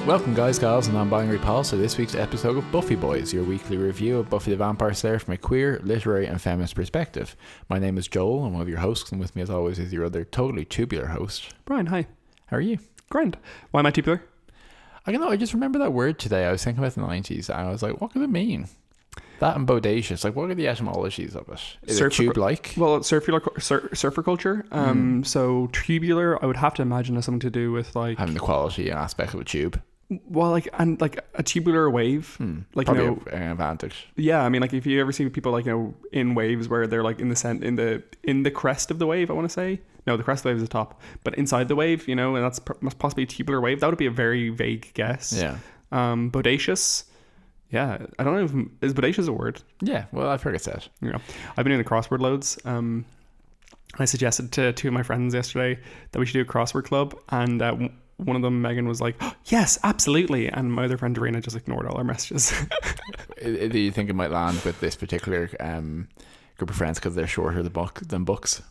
Welcome guys, gals and non-binary pals to this week's episode of Buffy Boys, your weekly review of Buffy the Vampire Slayer from a queer, literary and feminist perspective. My name is Joel, I'm one of your hosts, and with me as always is your other totally tubular host. Brian, hi. How are you? Grand. Why am I tubular? I don't know, I just remember that word today. I was thinking about the 90s and I was like, what could it mean? That and bodacious, like what are the etymologies of it? Is it tube-like? Well, it's surfer culture. So tubular, I would have to imagine has something to do with like having the quality and aspect of a tube. Well, like a tubular wave, like probably you know, an advantage. Yeah, I mean, like if you ever see people like in waves where they're like in the crest of the wave, I want to say no, the crest of the wave is the top, but inside the wave, and that's possibly a tubular wave. That would be a very vague guess. Yeah. Bodacious. Yeah, I don't know if is bodacious a word. Yeah, well, I've heard it said. Yeah, I've been doing the crossword loads. I suggested to two of my friends yesterday that we should do a crossword club, and one of them, Megan, was like, oh, yes, absolutely. And my other friend, Dorena, just ignored all our messages. Do you think it might land with this particular group of friends because they're shorter than books?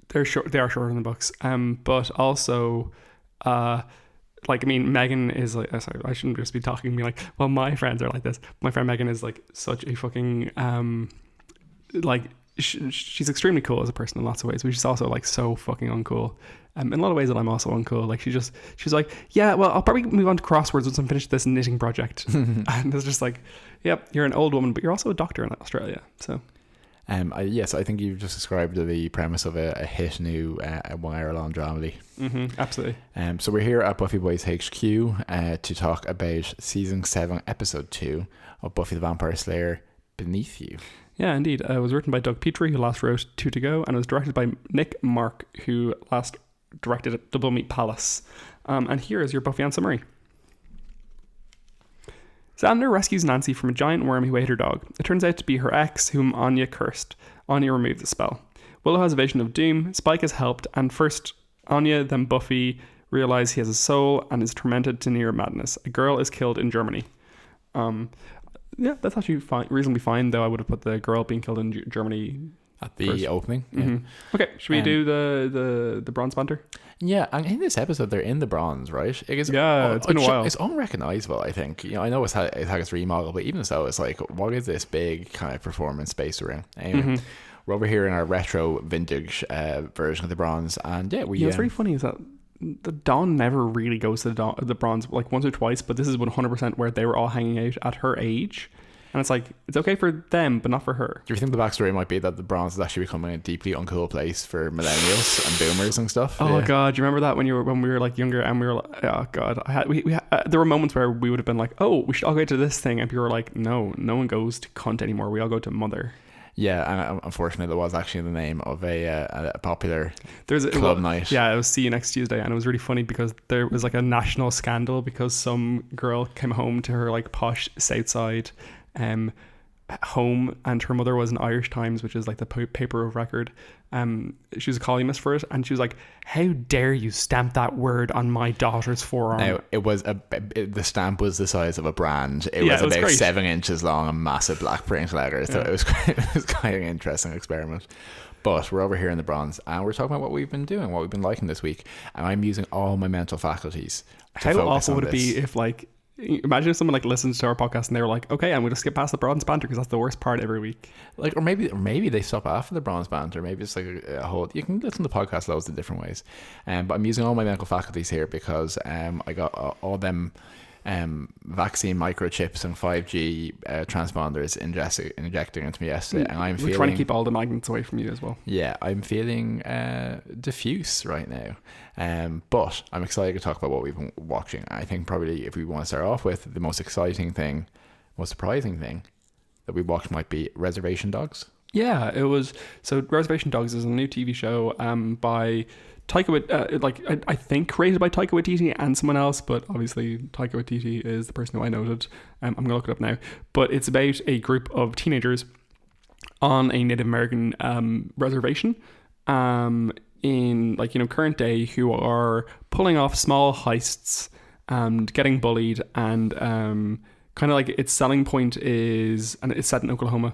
They are shorter than books. But also, like, I mean, Megan is like, sorry, I shouldn't just be talking to me like, well, my friends are like this. My friend Megan is like such a fucking, like, she's extremely cool as a person in lots of ways, but she's also like so fucking uncool. In a lot of ways that I'm also uncool. Like she's like, yeah, well, I'll probably move on to crosswords once I'm finished this knitting project. And it's just like, yep, you're an old woman, but you're also a doctor in Australia. So, yes, I think you've just described the premise of a hit new wire-long dramedy. Absolutely. So we're here at Buffy Boys HQ to talk about season 7, episode 2 of Buffy the Vampire Slayer, Beneath You. Yeah, indeed. It was written by Doug Petrie, who last wrote 2 to Go, and it was directed by Nick Mark, who last directed Double Meat Palace. And here is your Buffy on summary. Xander rescues Nancy from a giant worm who ate her dog. It turns out to be her ex, whom Anya cursed. Anya removed the spell. Willow has a vision of doom. Spike has helped, and first Anya, then Buffy realize he has a soul and is tormented to near madness. A girl is killed in Germany. Yeah, that's actually reasonably fine, though I would have put the girl being killed in Germany at the first opening. Yeah. Okay, should we do the bronze banter? Yeah, and in this episode they're in the bronze, right? It's been a while. It's unrecognizable, I think. I know it had its remodel, but even so, it's like, what is this big kind of performance space we're in? Anyway, we're over here in our retro vintage version of the bronze, and yeah, what's very funny is that the Dawn never really goes to the bronze like once or twice, but this is 100% where they were all hanging out at her age. And it's like, it's okay for them, but not for her. Do you think the backstory might be that the bronze is actually becoming a deeply uncool place for millennials and boomers and stuff? Oh, yeah. God, do you remember that when we were like younger and we were like, oh God, there were moments where we would have been like, oh, we should all go to this thing, and people were like, no one goes to cunt anymore. We all go to mother. Yeah, and unfortunately, that was actually the name of a popular club night. Yeah, it was See You Next Tuesday, and it was really funny because there was like a national scandal because some girl came home to her like posh Southside home, and her mother was an Irish Times, which is like the paper of record. She was a columnist for it, and she was like, how dare you stamp that word on my daughter's forearm. Now, it was the stamp was the size of a brand. It was about 7 inches long and massive black print letters, so it was quite an interesting experiment. But we're over here in the bronze, and we're talking about what we've been doing, what we've been liking this week, and I'm using all my mental faculties to how focus awful on would it be if like, imagine if someone like listens to our podcast and they were like, okay, I'm going to skip past the bronze banter because that's the worst part every week. Like, or maybe they stop after the bronze banter. Maybe it's like a whole, you can listen to the podcast loads of different ways. But I'm using all my mental faculties here because I got all them vaccine microchips and 5G transponders injecting into me yesterday, and we're trying to keep all the magnets away from you as well. Yeah, I'm feeling diffuse right now, but I'm excited to talk about what we've been watching. I think probably if we want to start off with the most exciting thing, most surprising thing that we watched might be Reservation Dogs. Yeah, it was. So Reservation Dogs is a new TV show by Taika, I think created by Taika Waititi and someone else, but obviously Taika Waititi is the person who I noted. I'm going to look it up now. But it's about a group of teenagers on a Native American reservation in current day who are pulling off small heists and getting bullied, and kind of like its selling point is, and it's set in Oklahoma.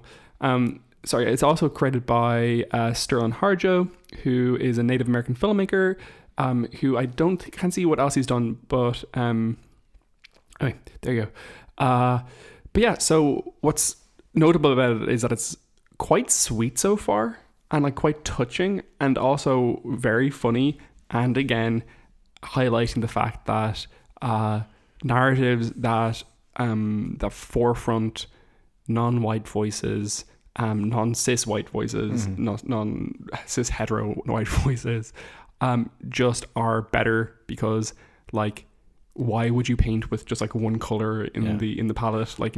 It's also created by Sterling Harjo, who is a Native American filmmaker, who I can't see what else he's done, but Anyway, there you go. But yeah, so what's notable about it is that it's quite sweet so far, and like quite touching, and also very funny, and again highlighting the fact that narratives that forefront non-white voices, non-cis white voices, non-cis hetero white voices, just are better, because like, why would you paint with just like one color in the palette? Like,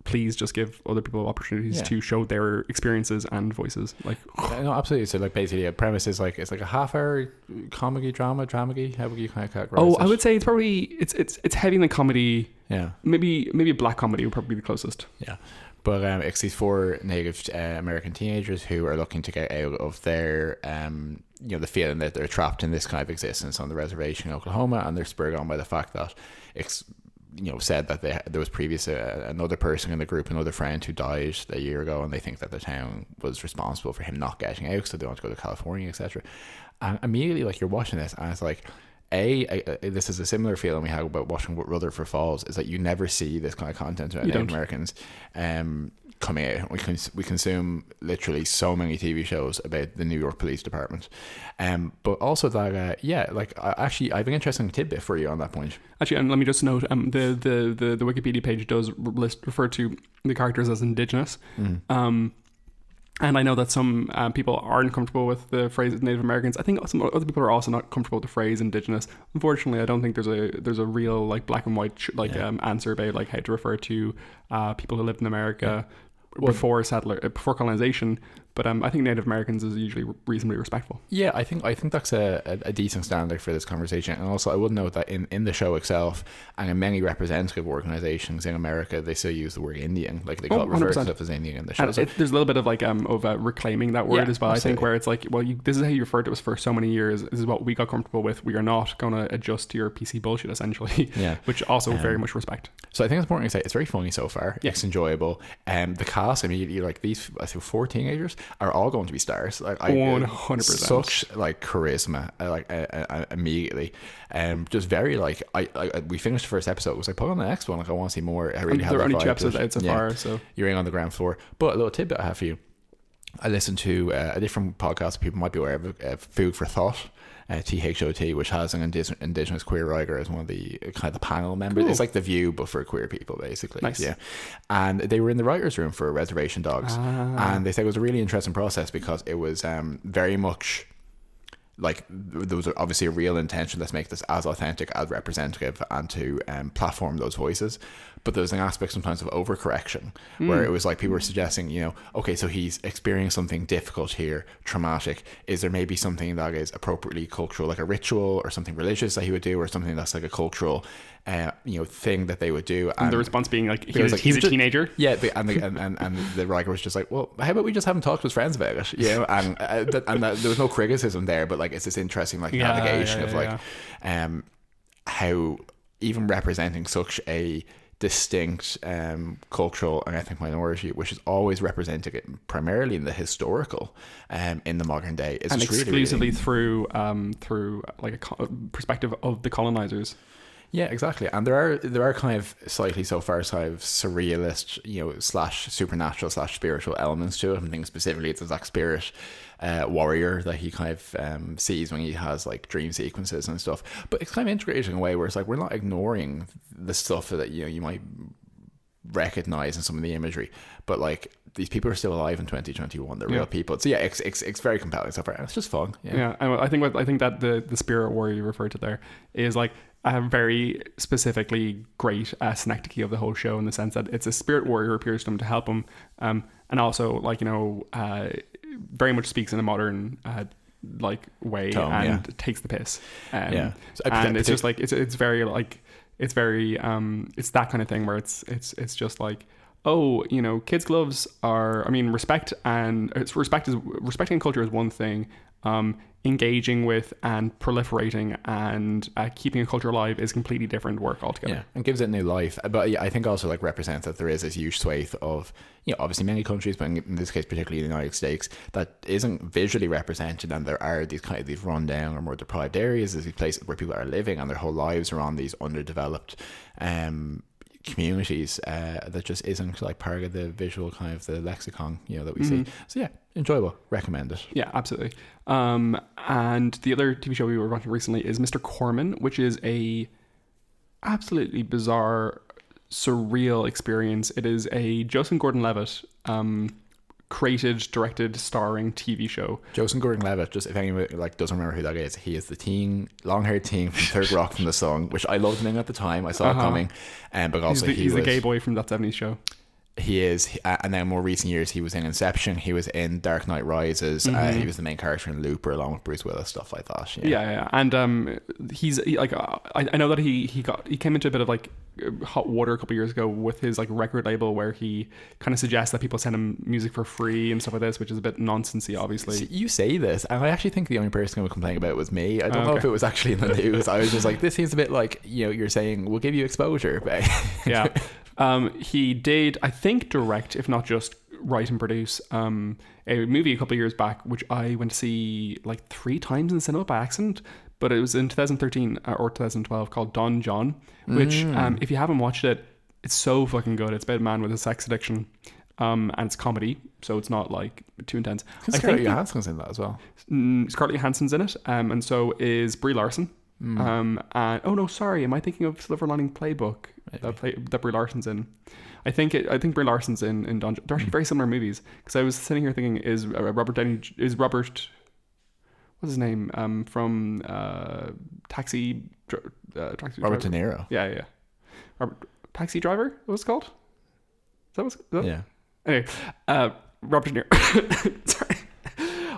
please just give other people opportunities to show their experiences and voices. Like, no, absolutely. So like basically a premise is like, it's like a half-hour comedy drama, dramedy. How would you kind of categorize it? I would say it's probably it's heavy in the comedy. Yeah. Maybe a black comedy would probably be the closest. Yeah. But it's these 4 Native American teenagers who are looking to get out of their, the feeling that they're trapped in this kind of existence on the reservation in Oklahoma, and they're spurred on by the fact that it's, said that there was previously another person in the group, another friend who died a year ago, and they think that the town was responsible for him not getting out, so they want to go to California, etc. And immediately, like, you're watching this, and it's like, this is a similar feeling we had about watching Rutherford Falls, is that you never see this kind of content about Native Americans coming out. We consume literally so many TV shows about the New York Police Department, but also that I have an interesting tidbit for you on that point. Actually, and let me just note, the Wikipedia page does refer to the characters as indigenous. And I know that some people aren't comfortable with the phrase Native Americans. I think some other people are also not comfortable with the phrase indigenous. Unfortunately, I don't think there's a real like black and white answer about like how to refer to people who lived in America before colonization. But I think Native Americans is usually reasonably respectful. Yeah, I think that's a decent standard for this conversation. And also, I would note that in the show itself, and in many representative organizations in America, they still use the word Indian. Like, they refer to stuff as Indian in the show. There's a little bit of like reclaiming that word as well. Absolutely. I think, where it's like, well, this is how you referred to us for so many years. This is what we got comfortable with. We are not going to adjust to your PC bullshit, essentially. Yeah. Which also very much respect. So I think it's important to say it's very funny so far. Yeah. It's enjoyable. The cast, I mean, like these, I think 4 teenagers are all going to be stars. Like, 100%. Such like charisma, immediately. Just very like, we finished the first episode. It was like, put on the next one. Like, I want to see more. I really have. There are only 2 episodes out so far, so you're in on the ground floor. But a little tidbit I have for you. I listened to a different podcast people might be aware of, Food for Thought. THOT, which has an indigenous queer writer as one of the kind of the panel members. Cool. It's like The View, but for queer people, basically. Nice. Yeah. And they were in the writer's room for Reservation Dogs, and they said it was a really interesting process because it was very much like there was obviously a real intention to make this as authentic, as representative, and to platform those voices. But there was an aspect sometimes of overcorrection where it was like people were suggesting, okay, so he's experiencing something difficult here, traumatic. Is there maybe something that is appropriately cultural, like a ritual or something religious that he would do, or something that's like a cultural thing that they would do? And the response being like, he's a teenager. Yeah, and the writer was just like, well, how about we just haven't talked to his friends about it? And there was no criticism there, but like it's this interesting like navigation of like how even representing such a distinct cultural and ethnic minority, which is always represented primarily in the historical in the modern day, is and just exclusively really, through like a perspective of the colonizers. Yeah, exactly. And there are kind of slightly so far kind of surrealist, / supernatural / spiritual elements to it. I'm thinking specifically it's the Zack Spirit warrior that he kind of sees when he has like dream sequences and stuff. But it's kind of integrated in a way where it's like we're not ignoring the stuff that you might recognize in some of the imagery, but like these people are still alive in 2021. They're real people. So yeah, it's very compelling so far, and it's just fun. And I think that the spirit warrior you referred to there is like a very specifically great synecdoche of the whole show, in the sense that it's a spirit warrior who appears to him to help him, and also like very much speaks in a modern like way and takes the piss. So and it's just like it's very like it's very it's that kind of thing where it's just like, kids gloves are, I mean, respecting culture is one thing. Engaging with and proliferating and keeping a culture alive is completely different work altogether. Yeah, and gives it new life. But yeah, I think also like represents that there is this huge swathe of, obviously many countries, but in this case particularly the United States, that isn't visually represented, and there are these kind of these rundown or more deprived areas, these places where people are living and their whole lives are on these underdeveloped communities that just isn't like part of the visual kind of the lexicon that we see. So yeah, enjoyable, recommend it. Yeah, absolutely. And the other TV show we were watching recently is Mr. Corman, which is a absolutely bizarre, surreal experience. It is a Joseph Gordon-Levitt created, directed, starring TV show. Joseph Gordon-Levitt, just if anyone doesn't remember who that is, he is the long-haired teen from Third Rock from the Sun, which I loved him at the time. I saw it coming, but also he's the gay boy from that 70s show. He is, and then more recent years he was in Inception, he was in Dark Knight Rises, he was the main character in Looper along with Bruce Willis, stuff like that. Yeah. And I know that he came into a bit of like hot water a couple of years ago with his like record label, where he kind of suggests that people send him music for free and stuff like this, which is a bit nonsensey, obviously. So you say this, and I actually think the only person who would complain about it was me. I don't know if it was actually in the news. I was just like, this seems a bit like you're saying we'll give you exposure. Yeah. He did, I think, direct, if not just write and produce, a movie a couple of years back, which I went to see like 3 times in the cinema by accident, but it was in 2013 or 2012, called Don John, which, if you haven't watched it, it's so fucking good. It's about a man with a sex addiction, and it's comedy, so it's not like too intense. Scarlett Johansson's in that as well. Scarlett Johansson's in it, and so is Brie Larson. And am I thinking of Silver Lining Playbook that Brie Larson's in? I think Brie Larson's in Don John. They're actually very similar movies, because I was sitting here thinking, Robert what's his name from Taxi Robert Driver? De Niro. Yeah. Taxi Driver, what was it called? Is that? Yeah. Anyway, Robert De Niro. Sorry.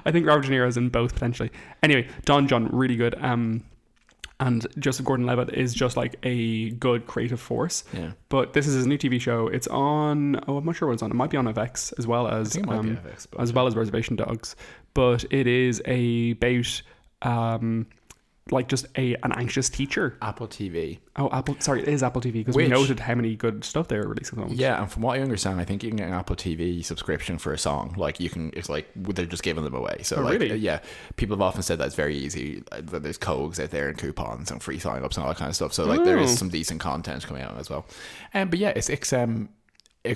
I think Robert De Niro is in both potentially. Anyway, Don John, really good. And Joseph Gordon-Levitt is just like a good creative force. Yeah. But this is his new TV show. It's on, I'm not sure what it's on. It might be on FX as well as as well as Reservation Dogs. But it is about like just an anxious teacher. Apple TV. Oh, it is Apple TV, because we noted how many good stuff they're releasing at the moment. Yeah, and from what I understand, I think you can get an Apple TV subscription for a song. Like it's like they're just giving them away. So really? Yeah, people have often said that it's very easy. That there's codes out there and coupons and free sign-ups and all that kind of stuff. So there is some decent content coming out as well. But yeah, it's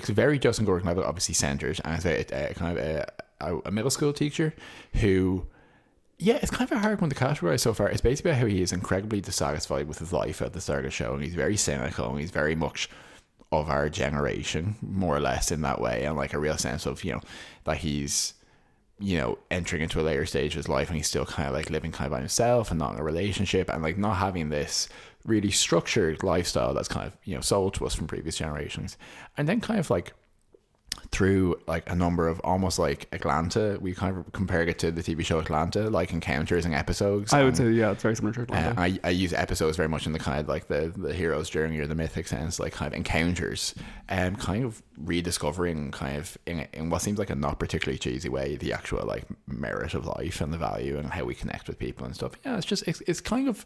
very Joseph Gordon-Levitt obviously centered, and it's kind of a middle school teacher who. Yeah, it's kind of a hard one to categorize so far. It's basically about how he is incredibly dissatisfied with his life at the start of the show, and he's very cynical, and he's very much of our generation, more or less, in that way, and like a real sense of, that he's, entering into a later stage of his life, and he's still kind of like living kind of by himself and not in a relationship, and like not having this really structured lifestyle that's kind of, sold to us from previous generations. And then kind of like through like a number of almost like Atlanta, we kind of compared it to the TV show Atlanta, like encounters and episodes. I would say, yeah, it's very similar to Atlanta. I use episodes very much in the kind of like the hero's journey or the mythic sense, like kind of encounters, and kind of rediscovering kind of in what seems like a not particularly cheesy way the actual like merit of life and the value and how we connect with people and stuff. Yeah, it's kind of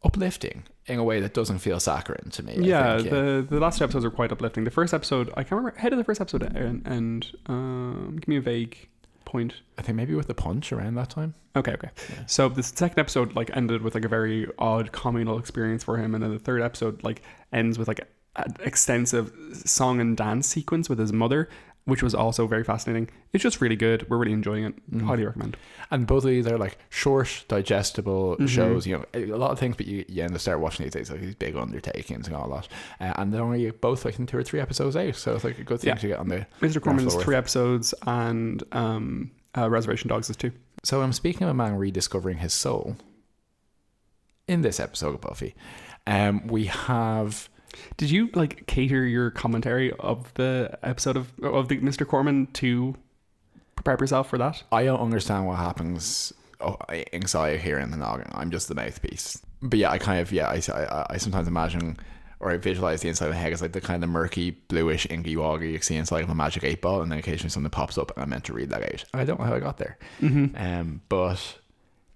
uplifting in a way that doesn't feel saccharine to me. I think. The last 2 episodes are quite uplifting. The first episode, I can't remember how did the first episode end. Give me a vague point. I think maybe with the punch around that time. Okay. Yeah. So the second episode like ended with like a very odd communal experience for him, and then the third episode like ends with like an extensive song and dance sequence with his mother, which was also very fascinating. It's just really good. We're really enjoying it. Highly recommend. And both of these are like short, digestible shows. A lot of things, but you end up start watching these days, like these big undertakings and all that. And they're only both like in 2 or 3 episodes out, so it's like a good thing to get on the. Mr. Corman's 3 episodes, and Reservation Dogs is 2. So I'm speaking of a man rediscovering his soul. In this episode of Buffy, we have. Did you like cater your commentary of the episode of the Mr. Corman to prepare yourself for that? I don't understand what happens inside here in the noggin. I'm just the mouthpiece. But yeah, I sometimes imagine or I visualize the inside of my head as like the kind of murky, bluish, inky water you see inside of a magic 8-ball, and then occasionally something pops up and I'm meant to read that out. I don't know how I got there. But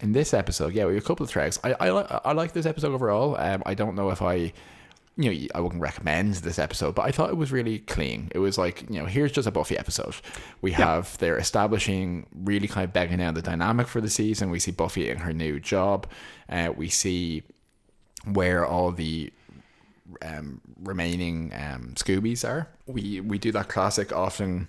in this episode, we have a couple of threads. I like this episode overall. I don't know if I wouldn't recommend this episode, but I thought it was really clean. It was like, here's just a Buffy episode. They're establishing, really kind of begging down the dynamic for the season. We see Buffy in her new job. We see where all the remaining Scoobies are. We do that classic often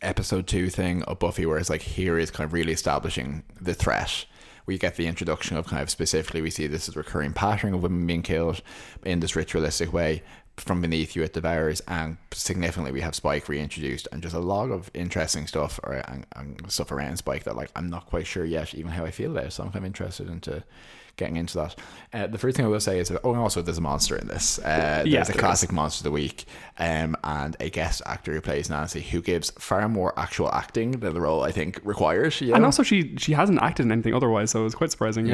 episode 2 thing of Buffy where it's like, here is kind of really establishing the threat. We get the introduction of kind of specifically, we see this is a recurring pattern of women being killed in this ritualistic way. From beneath you it devours, and significantly we have Spike reintroduced, and just a lot of interesting stuff and stuff around Spike that like I'm not quite sure yet even how I feel about it, so I'm kind of interested into getting into that. The first thing I will say is and also there's a monster in this. There's a classic monster of the week, and a guest actor who plays Nancy, who gives far more actual acting than the role I think requires. And also she hasn't acted in anything otherwise, so it was quite surprising.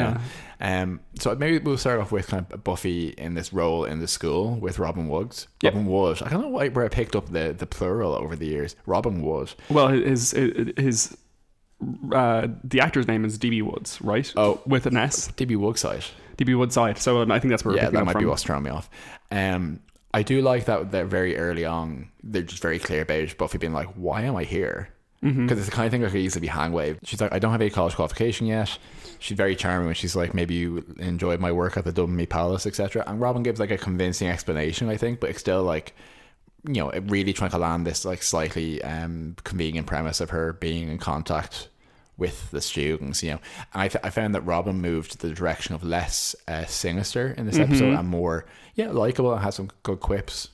So maybe we'll start off with kind of Buffy in this role in the school with Robin Woods. Robin Wood. I don't know where I picked up the plural over the years. Robin Wood. Well, his the actor's name is DB Woods, right? Oh, with an S. DB Woodside. DB Woodside. So I think that's where we're picking that up might from. be what's throwing me off. I do like that they're very early on. They're just very clear about Buffy being like, "Why am I here?" Because it's the kind of thing that could easily be hand waved. She's like, "I don't have a college qualification yet." She's very charming when she's like, "Maybe you enjoyed my work at the Dublin Palace, etc." And Robin gives like a convincing explanation, I think, but it's still like, it really trying to land this like slightly convenient premise of her being in contact with the students, and I found that Robin moved the direction of less sinister in this episode and more likable and has some good quips.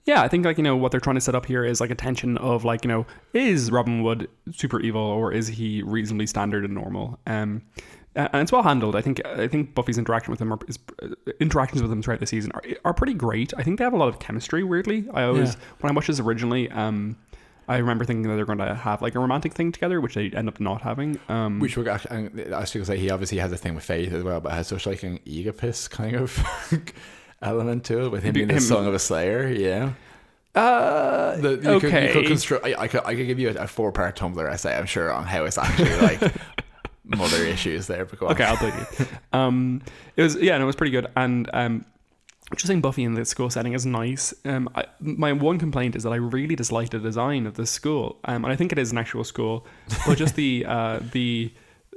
I think like what they're trying to set up here is like a tension of like, is Robin Wood super evil or is he reasonably standard and normal, and it's well handled. I think Buffy's interactions with him throughout the season are pretty great. I think they have a lot of chemistry, weirdly. I always when I watched this originally, I remember thinking that they're going to have like a romantic thing together, which they end up not having. Which we're actually, I was going to say, he obviously has a thing with Faith as well, but has such like an egopist kind of element to it, with him being the son of a Slayer. You could construct. I could give you a 4-part Tumblr essay, I'm sure, on how it's actually like mother issues there. But okay, I'll take it. It was pretty good, and just saying Buffy in the school setting is nice. My one complaint is that I really dislike the design of this school, and I think it is an actual school, but just the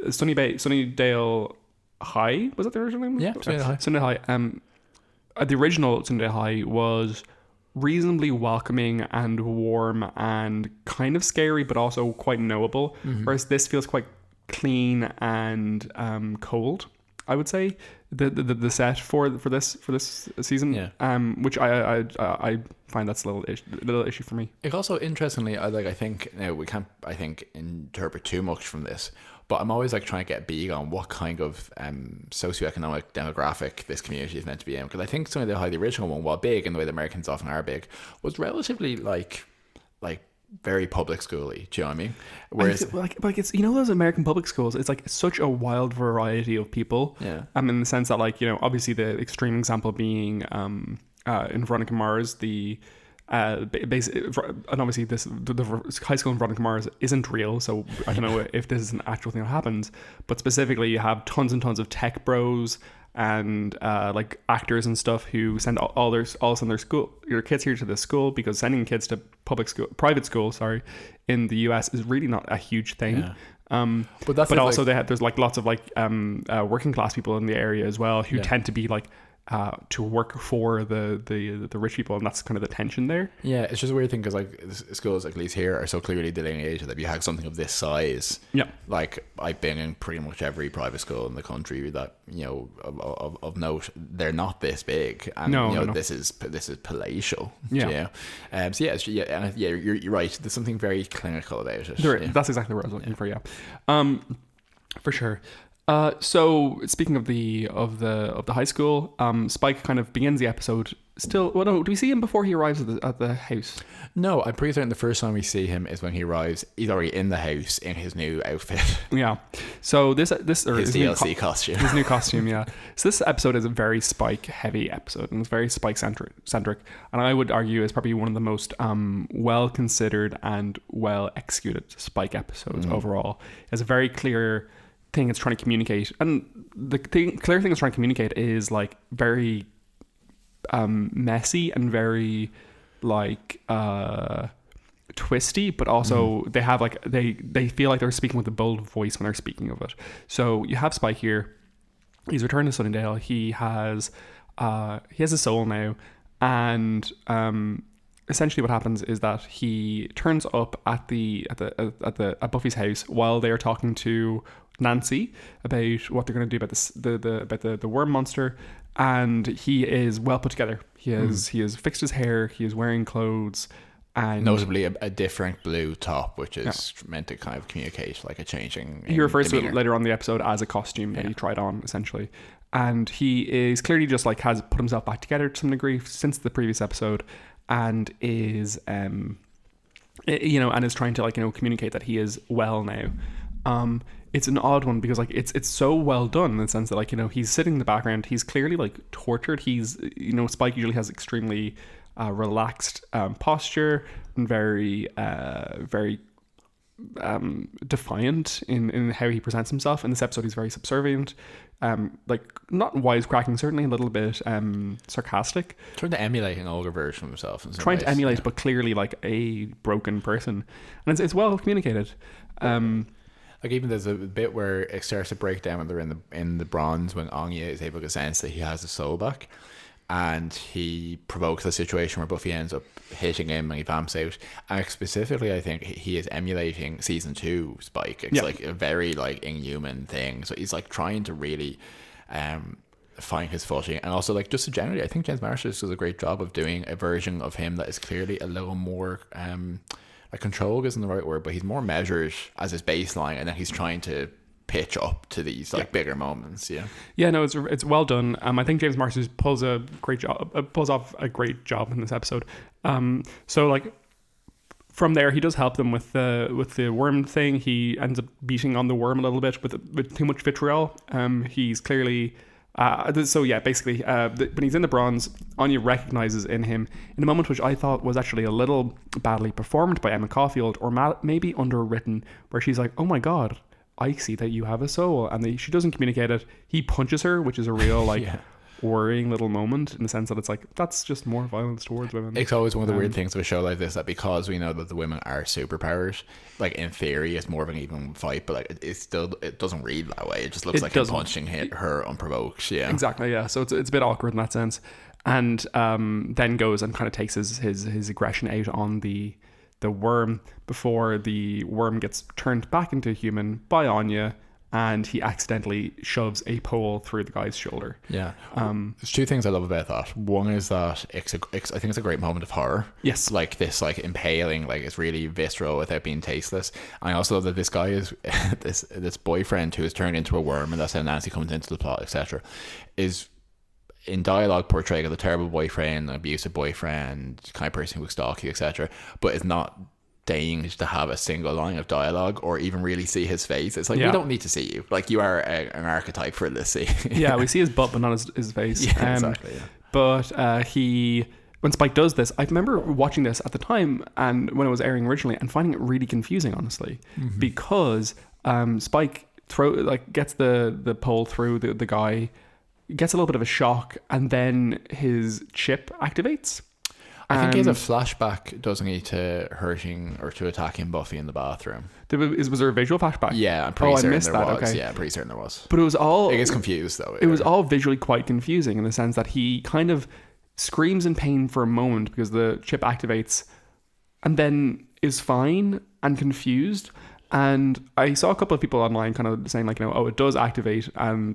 Sunnydale High, was that the original name? Yeah, Sunnydale High. The original Sunnydale High was reasonably welcoming and warm and kind of scary, but also quite knowable. Whereas this feels quite clean and cold, I would say. The set for this season, which I find that's a little issue for me. It's also interestingly, I think we can't interpret too much from this, but I'm always like trying to get big on what kind of socioeconomic demographic this community is meant to be in, because I think some of the original one, while big in the way the Americans often are big, was relatively like very public schooly. Do you know what I mean? Whereas like it's those American public schools, it's like such a wild variety of people. In the sense that like obviously the extreme example being in Veronica Mars, the and obviously the high school in Veronica Mars isn't real, so I don't know if this is an actual thing that happens, but specifically you have tons and tons of tech bros and like actors and stuff who send all their school, your kids here to this school, because sending kids to private school in the US is really not a huge thing. But also there's like lots of like working class people in the area as well who tend to be like to work for the rich people, and that's kind of the tension there. Yeah, it's just a weird thing because like schools, at least here, are so clearly delineated that if you have something of this size, like I've been in pretty much every private school in the country that of note, they're not this big, and no. This is palatial. You're right. There's something very clinical about it. That's exactly what I was looking for. For sure. So speaking of the high school, Spike kind of begins the episode. Still, well, no, do we see him before he arrives at the house? No, I'm pretty certain the first time we see him is when he arrives. He's already in the house in his new outfit. Yeah. So this or his DLC costume. His new costume, yeah. So this episode is a very Spike heavy episode, and it's very Spike centric, and I would argue is probably one of the most well considered and well executed Spike episodes overall. It's a very clear thing it's trying to communicate, and the clear thing it's trying to communicate is like very messy and very like twisty, but also they have like they feel like they're speaking with a bold voice when they're speaking of it. So you have Spike here. He's returned to Sunnydale. He has a soul now, and essentially what happens is that he turns up at Buffy's house while they are talking to Nancy about what they're going to do about the worm monster, and he is well put together. He has fixed his hair. He is wearing clothes, and notably a different blue top, which is meant to kind of communicate like a changing. He refers to it later on in the episode as a costume that he tried on essentially, and he is clearly just like has put himself back together to some degree since the previous episode, and is and is trying to communicate that he is well now. It's an odd one because like it's so well done in the sense that like he's sitting in the background. He's clearly like tortured. He's Spike usually has extremely relaxed posture and very defiant in how he presents himself. In this episode, he's very subservient, like not wisecracking, certainly a little bit sarcastic, trying to emulate an older version of himself. To emulate, but clearly like a broken person, and it's well communicated. Like even there's a bit where it starts to break down when they're in the bronze, when Anya is able to sense that he has his soul back, and he provokes a situation where Buffy ends up hitting him and he vamps out. And specifically, I think he is emulating season 2 Spike. It's like a very like inhuman thing. So he's like trying to really find his footing, and also like just generally, I think James Marsters does a great job of doing a version of him that is clearly a little more like controlled isn't the right word, but he's more measured as his baseline, and then he's trying to pitch up to these like bigger moments. No, it's well done. I think James Marsters pulls off a great job in this episode. So like from there, he does help them with the worm thing. He ends up beating on the worm a little bit with too much vitriol. He's clearly basically when he's in the bronze, Anya recognizes in him in a moment which I thought was actually a little badly performed by Emma Caulfield, or maybe underwritten, where she's like, oh my god, I see that you have a soul, and she doesn't communicate it. He punches her, which is a real worrying little moment in the sense that it's like that's just more violence towards women. It's always one of the weird things of a show like this, that because we know that the women are superpowers, like in theory it's more of an even fight, but like it doesn't read that way. It just looks like him punching her unprovoked. Exactly. So it's a bit awkward in that sense, and then goes and kind of takes his aggression out on the worm before the worm gets turned back into a human by Anya, and he accidentally shoves a pole through the guy's shoulder. There's two things I love about that. One is that I think it's a great moment of horror. Yes, like this like impaling, like it's really visceral without being tasteless. And I also love that this guy is this boyfriend who is turned into a worm, and that's how Nancy comes into the plot, etc. is in dialogue portrayed as a terrible boyfriend, an abusive boyfriend, kind of person who was stalky, etc., but is not deigning to have a single line of dialogue or even really see his face. It's like, we don't need to see you. Like, you are an archetype for this scene. We see his butt, but not his face. Exactly. But when Spike does this, I remember watching this at the time and when it was airing originally and finding it really confusing, honestly, because Spike gets the pole through the guy, gets a little bit of a shock, and then his chip activates. I think he has a flashback, doesn't he, to hurting or to attacking Buffy in the bathroom. Was there a visual flashback? Yeah, I'm pretty certain there was. Okay. Yeah, I'm pretty certain there was. But it was all... It gets confused, though. It was all visually quite confusing in the sense that he kind of screams in pain for a moment because the chip activates and then is fine and confused. And I saw a couple of people online kind of saying like, it does activate,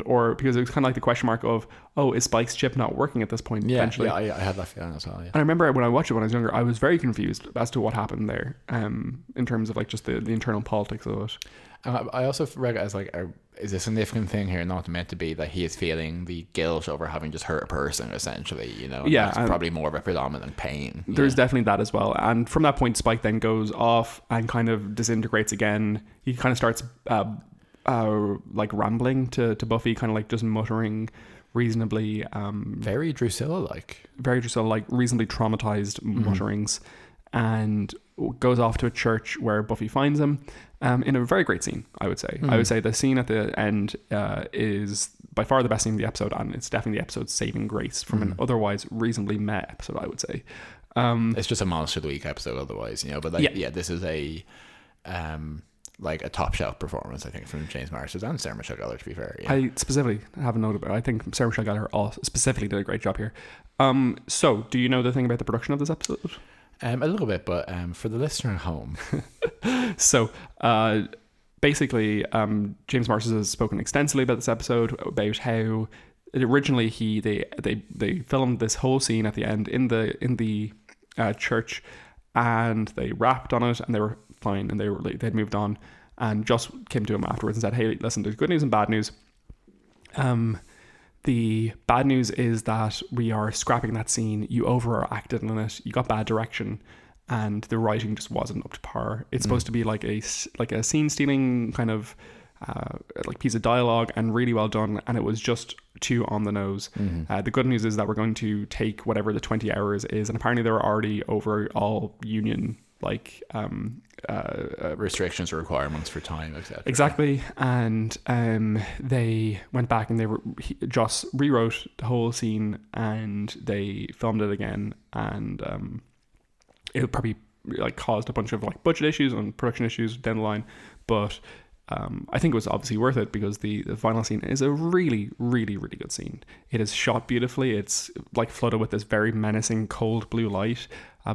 or because it was kind of like the question mark of, is Spike's chip not working at this point? Eventually. I had that feeling as well. Yeah. And I remember when I watched it when I was younger, I was very confused as to what happened there, in terms of like just the internal politics of it. I also read it as like, is a significant thing here not meant to be that he is feeling the guilt over having just hurt a person, essentially, you know? Yeah, it's probably more of a predominant pain. There's definitely that as well. And from that point, Spike then goes off and kind of disintegrates again. He kind of starts like rambling to Buffy, kind of like just muttering reasonably very Drusilla-like, reasonably traumatized mutterings, and goes off to a church where Buffy finds him in a very great scene, I would say. I would say the scene at the end is by far the best scene of the episode, and it's definitely the episode's saving grace from an otherwise reasonably meh episode, I would say. It's just a Monster of the Week episode otherwise, you know, but like, this is a like a top shelf performance, I think, from James Marsters and Sarah Michelle Gellar, to be fair. Yeah. I specifically have a note about it. I think Sarah Michelle Gellar specifically did a great job here. So do you know the thing about the production of this episode? A little bit, but for the listener at home. So basically, James Marsters has spoken extensively about this episode, about how originally they filmed this whole scene at the end in the church, and they rapped on it, and they were fine, and they'd moved on, and Joss came to him afterwards and said, "Hey, listen, there's good news and bad news. The bad news is that we are scrapping that scene. You overacted in it. You got bad direction, and the writing just wasn't up to par. It's supposed to be like a scene stealing kind of like piece of dialogue, and really well done, and it was just too on the nose. The good news is that we're going to take whatever the 20 hours is, and apparently they're already over all union like restrictions or requirements for time, etc. Exactly. And they went back and Joss rewrote the whole scene, and they filmed it again, and it probably like caused a bunch of like budget issues and production issues down the line, but I think it was obviously worth it, because the final scene is a really, really, really good scene. It is shot beautifully. It's like flooded with this very menacing cold blue light.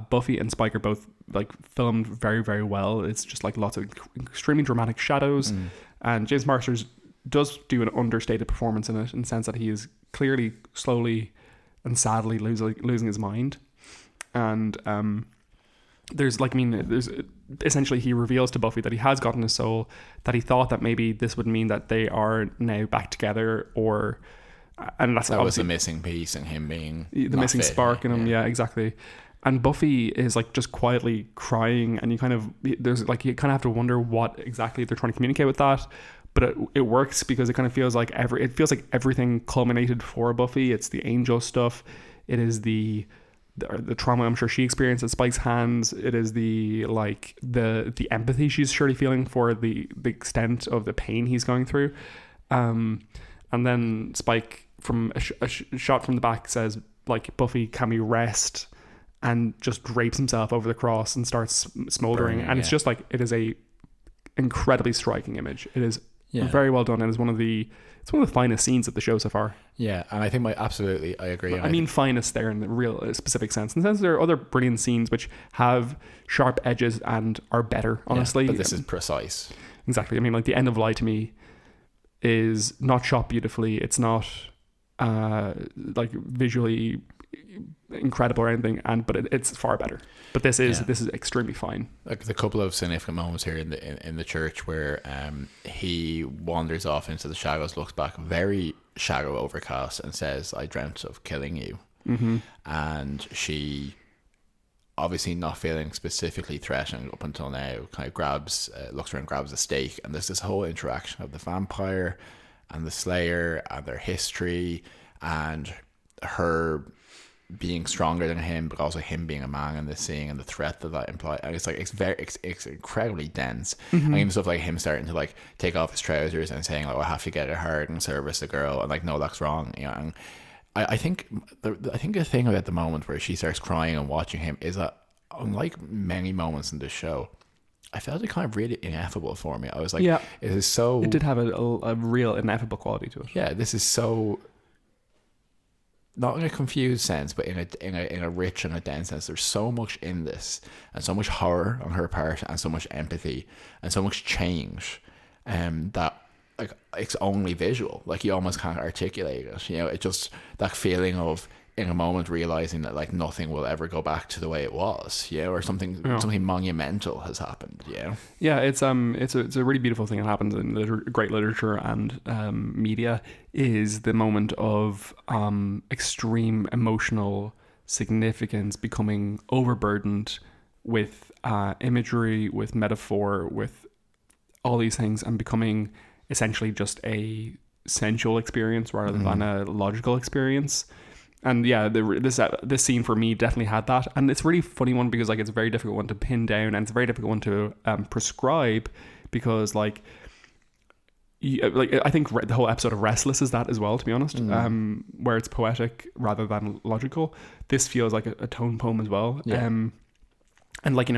Buffy and Spike are both like filmed very, very well. It's just like lots of extremely dramatic shadows, and James Marsters does do an understated performance in it, in the sense that he is clearly, slowly and sadly losing his mind. And there's essentially, he reveals to Buffy that he has gotten his soul, that he thought that maybe this would mean that they are now back together, and that was the missing piece in him being the missing spark in him. Yeah, exactly. And Buffy is like just quietly crying, and you kind of have to wonder what exactly they're trying to communicate with that. But it works, because it kind of feels like everything culminated for Buffy. It's the angel stuff. It is the trauma I'm sure she experienced at Spike's hands. It is the empathy she's surely feeling for the extent of the pain he's going through. And then Spike, from a shot from the back, says like, "Buffy, can we rest?" and just drapes himself over the cross and starts smouldering. Burning, and it's just like, it is a incredibly striking image. It is very well done. It is one of the finest scenes of the show so far. Yeah, and I think I agree. I mean finest there in the real specific sense. In the sense there are other brilliant scenes which have sharp edges and are better, honestly. But this is precise. Exactly. I mean, like, the end of Lie to Me is not shot beautifully. It's not like visually incredible or anything, but it's far better. But this is extremely fine. Like the couple of significant moments here in the church where he wanders off into the shadows, looks back, very shadow overcast, and says, "I dreamt of killing you." And she, obviously not feeling specifically threatened up until now, kind of looks around, grabs a stake, and there's this whole interaction of the vampire and the Slayer and their history, and her being stronger than him, but also him being a man in this scene, and the threat that implies. And it's like, it's incredibly dense. And even stuff like him starting to like take off his trousers and saying like, "I have to get it hard and service the girl," and like, "No, that's wrong," you know. And I think the thing about the moment where she starts crying and watching him is that, unlike many moments in this show, I felt it kind of really ineffable for me. I was like, it is so. It did have a real ineffable quality to it. Yeah, this is so. Not in a confused sense, but in a rich and a dense sense. There's so much in this, and so much horror on her part, and so much empathy, and so much change, that like it's only visual. Like, you almost can't articulate it. You know, it just, that feeling of in a moment realizing that like nothing will ever go back to the way it was, or something monumental has happened. It's a really beautiful thing that happens in great literature and media, is the moment of extreme emotional significance becoming overburdened with imagery, with metaphor, with all these things, and becoming essentially just a sensual experience rather than a logical experience. And this scene for me definitely had that, and it's a really funny one because like it's a very difficult one to pin down, and it's a very difficult one to prescribe, because like I think the whole episode of Restless is that as well, to be honest, where it's poetic rather than logical. This feels like a tone poem as well. And like,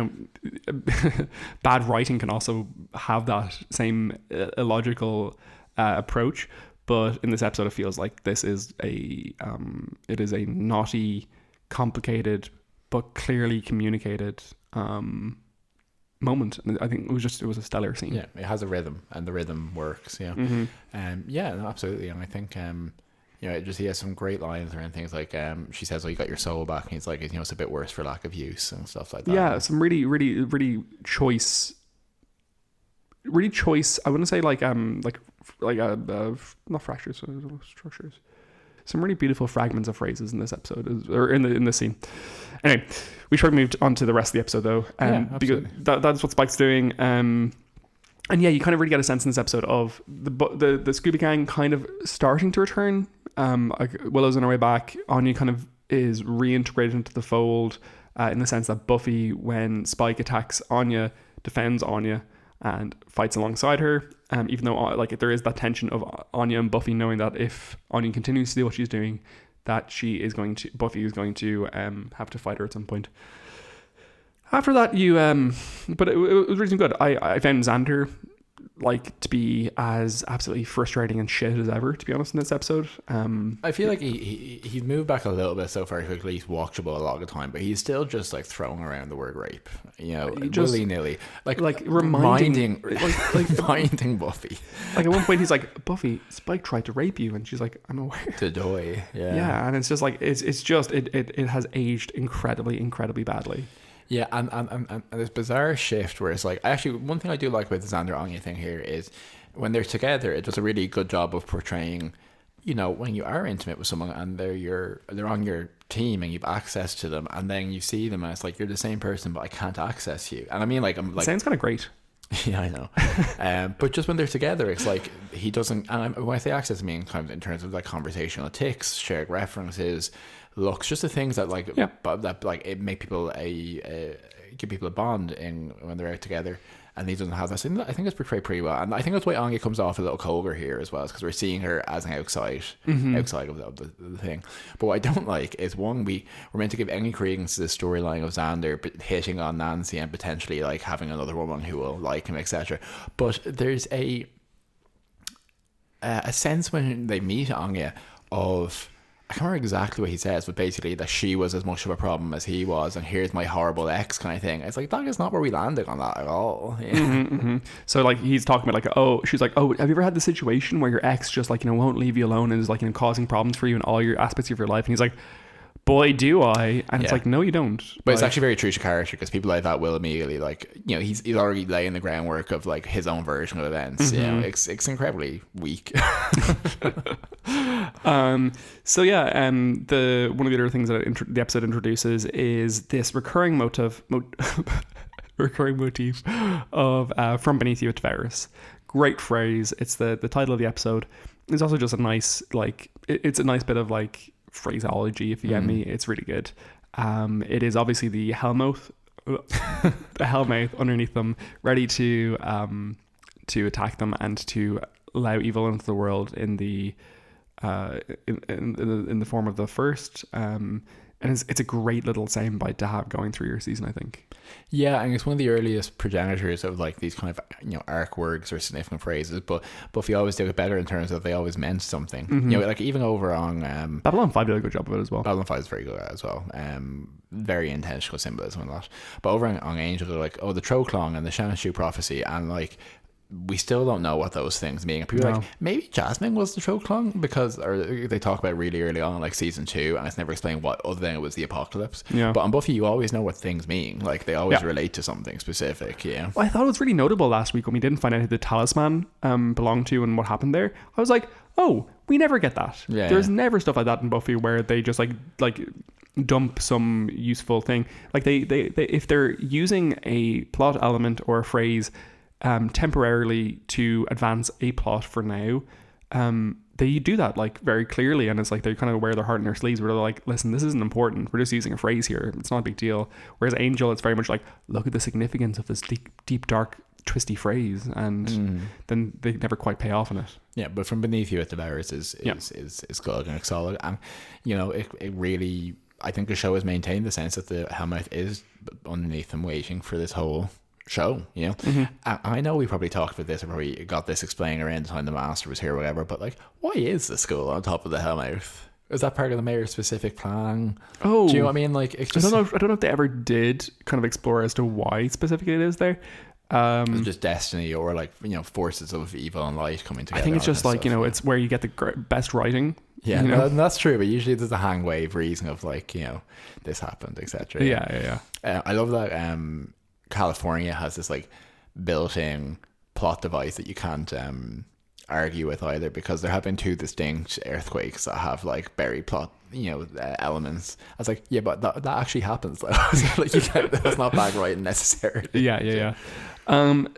bad writing can also have that same illogical approach. But in this episode, it feels like this is a knotty, complicated, but clearly communicated moment. And I think it was a stellar scene. Yeah, it has a rhythm, and the rhythm works. No, absolutely. And I think he has some great lines around things like she says, "Oh, you got your soul back," and he's like, "It's a bit worse for lack of use," and stuff like that. Yeah, some really, really, really choice. Really choice. I wouldn't say not fractures, structures. Some really beautiful fragments of phrases in this episode, or in this scene. Anyway, we should move on to the rest of the episode though, because that's what Spike's doing. And you kind of really get a sense in this episode of the Scooby Gang kind of starting to return. Willow's on her way back. Anya kind of is reintegrated into the fold, in the sense that Buffy, when Spike attacks Anya, defends Anya and fights alongside her, even though there is that tension of Anya and Buffy knowing that if Anya continues to do what she's doing, that Buffy is going to have to fight her at some point. After that, but it was really good. I found Xander to be as absolutely frustrating and shit as ever, to be honest, in this episode. I feel like he's moved back a little bit so far, quickly. He's watchable a lot of the time, but he's still just throwing around the word rape, willy-nilly, reminding Buffy. Like at one point he's like, "Buffy, Spike tried to rape you," and she's like, "I'm aware." Today, yeah, and it's just like it has aged incredibly, incredibly badly. Yeah, and this bizarre shift where it's like, actually, one thing I do like about the Xander Anya thing here is when they're together, it does a really good job of portraying, when you are intimate with someone and they're on your team and you've access to them, and then you see them and it's like, you're the same person, but I can't access you. And I mean, sounds kind of great. Yeah, I know. But just when they're together, it's like he doesn't. And when I say access, I mean kind of in terms of conversational tics, shared references, looks, just the things that it make people give people a bond in when they're out together. And he doesn't have that. So I think it's portrayed pretty well, and I think that's why Anya comes off a little colder here as well, because we're seeing her as an outside of the thing. But what I don't like is, one, we're meant to give any credence to the storyline of Xander hitting on Nancy and potentially having another woman who will like him, etc. But there's a sense when they meet Anya of, I can't remember exactly what he says, but basically that she was as much of a problem as he was, and here's my horrible ex kind of thing. It's like, that is not where we landed on that at all. So he's talking about she's like, oh, have you ever had the situation where your ex just won't leave you alone and is causing problems for you in all your aspects of your life? And he's like, boy, do I. And it's like, no, you don't. But it's actually very true to character, because people like that will immediately he's already laying the groundwork of his own version of events. It's incredibly weak. So yeah, one of the other things that the episode introduces is this recurring motif of "From Beneath You It Devours." Great phrase. It's the title of the episode. It's also just a nice it's a nice bit of phraseology, if you get me. It's really good. It is obviously the Hellmouth underneath them, ready to attack them and to allow evil into the world in the form of the first. And it's a great little soundbite to have going through your season, I think. Yeah, and it's one of the earliest progenitors of these kind of arc words or significant phrases. But Buffy always did it better in terms of they always meant something. Even over on Babylon 5 did a good job of it as well. Babylon 5 is very good as well. Very intentional symbolism and that. But over on Angel, they're like, oh, the Troclong and the Shanashu prophecy, and we still don't know what those things mean. People are like, maybe Jasmine was the choke clone, because, or they talk about it really early on, like season 2, and it's never explained what, other than it was the apocalypse. Yeah. But on Buffy, you always know what things mean. Like, they always relate to something specific. Yeah. Well, I thought it was really notable last week when we didn't find out who the talisman belonged to and what happened there. I was like, oh, we never get that. Yeah. There's never stuff like that in Buffy where they just like dump some useful thing. Like they if they're using a plot element or a phrase temporarily to advance a plot for now, they do that like very clearly, and it's like they kind of wear their heart in their sleeves, where they're like, listen, this isn't important, we're just using a phrase here, it's not a big deal. Whereas Angel, it's very much like, look at the significance of this deep dark twisty phrase, and then they never quite pay off on it. Yeah, but From Beneath You, It Devours is good and it's solid, and you know, it really, I think the show has maintained the sense that the Hellmouth is underneath them waiting for this whole show, you know. I know we probably talked about this, or probably got this explained around the time the Master was here or whatever, but like, why is the school on top of the Hellmouth? Is that part of the mayor's specific plan? Oh, do you know what I mean? Like, it's just, I don't know if they ever did kind of explore as to why specifically it is there. It's just destiny, or like, you know, forces of evil and light coming together. I think it's just like, you know, it's where you get the best writing. Yeah, you know? That's true, but usually there's a hang wave reason of like, you know, this happened, etc. Yeah. I love that California has this like built-in plot device that you can't argue with either, because there have been 2 distinct earthquakes that have like buried plot, you know, elements. I was like, yeah, but that actually happens though. Like, that's not bad writing necessarily. Yeah. And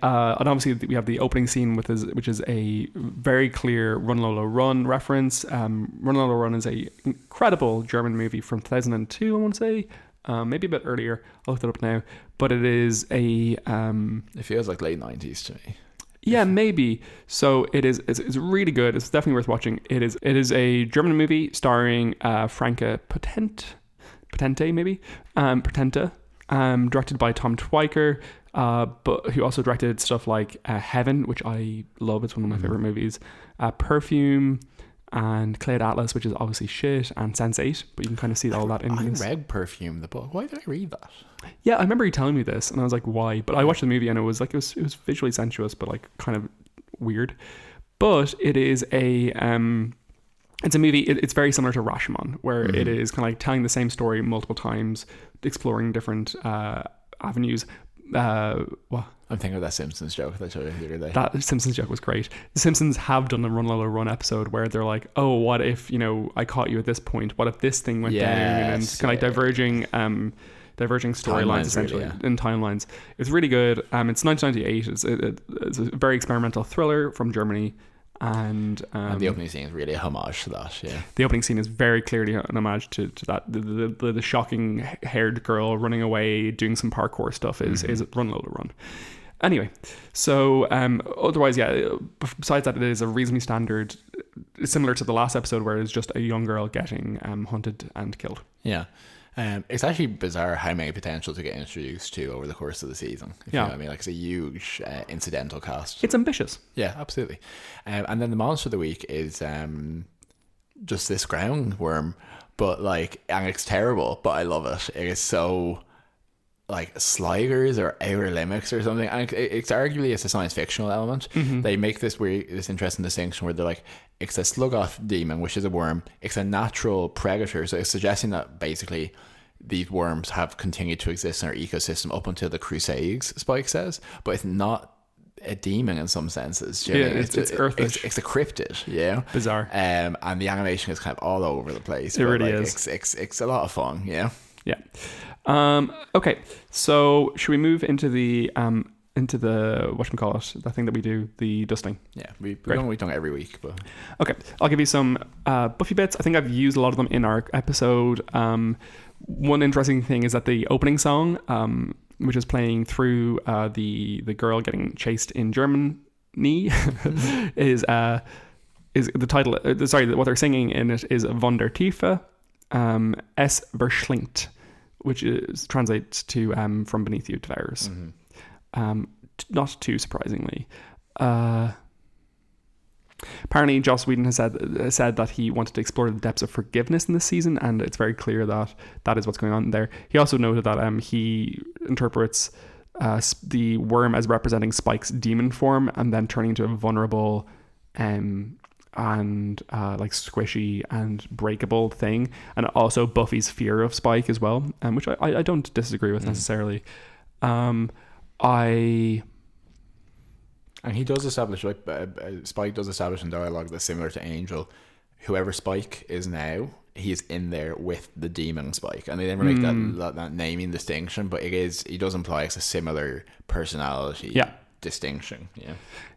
obviously we have the opening scene which is a very clear Run Lola Run reference. Run Lola Run is a incredible German movie from 2002, I want to say. Maybe a bit earlier. I'll look that up now. But it is a... it feels like late 90s to me. Yeah, maybe. So it's really good. It's definitely worth watching. It is a German movie starring Franka Potente, maybe? Potente. Directed by Tom Twyker, but who also directed stuff like Heaven, which I love. It's one of my favorite movies. Perfume, and Cloud Atlas, which is obviously shit, and Sense8, but you can kind of see all that in this. I read Perfume, the book. Why did I read that? Yeah, I remember you telling me this, and I was like, why? But I watched the movie, and it was visually sensuous, but like kind of weird. But it is it's a movie. It's very similar to Rashomon, where it is kind of like telling the same story multiple times, exploring different avenues. I'm thinking of that Simpsons joke that I showed you the other day. That Simpsons joke was great. The Simpsons have done a Run Lola Run episode where they're like, oh, what if, you know, I caught you at this point? What if this thing went down? And kind of like diverging storylines essentially in timelines. It's really good. It's 1998. It's a very experimental thriller from Germany. And the opening scene is really a homage to that. Yeah, the opening scene is very clearly an homage to that. The shocking haired girl running away doing some parkour stuff is Run Lola Run. Anyway, so otherwise, yeah, besides that, it is a reasonably standard, similar to the last episode where it's just a young girl getting hunted and killed. Yeah. It's actually bizarre how many potentials to get introduced to over the course of the season. You know what I mean? Like, it's a huge incidental cast. It's ambitious. Yeah, absolutely. And then the monster of the week is just this ground worm, but like, and it's terrible, but I love it. It is so like Sligers or Outer Limits or something, and it's arguably a science fictional element. They make this interesting distinction where they're like, it's a slug-off demon, which is a worm. It's a natural predator, so it's suggesting that basically these worms have continued to exist in our ecosystem up until the Crusades, Spike says, but it's not a demon in some senses. Yeah, it's earthish. It's a cryptid, yeah. Bizarre. And the animation is kind of all over the place. It really is. It's a lot of fun, yeah. Yeah. Okay, so should we move into the whatchamacallit, that thing that we do, the dusting? Yeah, we don't it every week, but okay, I'll give you some Buffy bits. I think I've used a lot of them in our episode. One interesting thing is that the opening song, which is playing through the girl getting chased in Germany, is the title. Sorry, what they're singing in it is Von der Tiefe, Es verschlingt, which translates to From Beneath You, It Devours. Not too surprisingly. Apparently, Joss Whedon has said that he wanted to explore the depths of forgiveness in this season, and it's very clear that is what's going on there. He also noted that he interprets the worm as representing Spike's demon form, and then turning into a vulnerable and like squishy and breakable thing, and also Buffy's fear of Spike as well, which I don't disagree with necessarily. And he does establish, like, Spike does establish in dialogue that's similar to Angel. Whoever Spike is now, he's in there with the demon Spike, and they never make that naming distinction, but he does imply it's a similar personality distinction.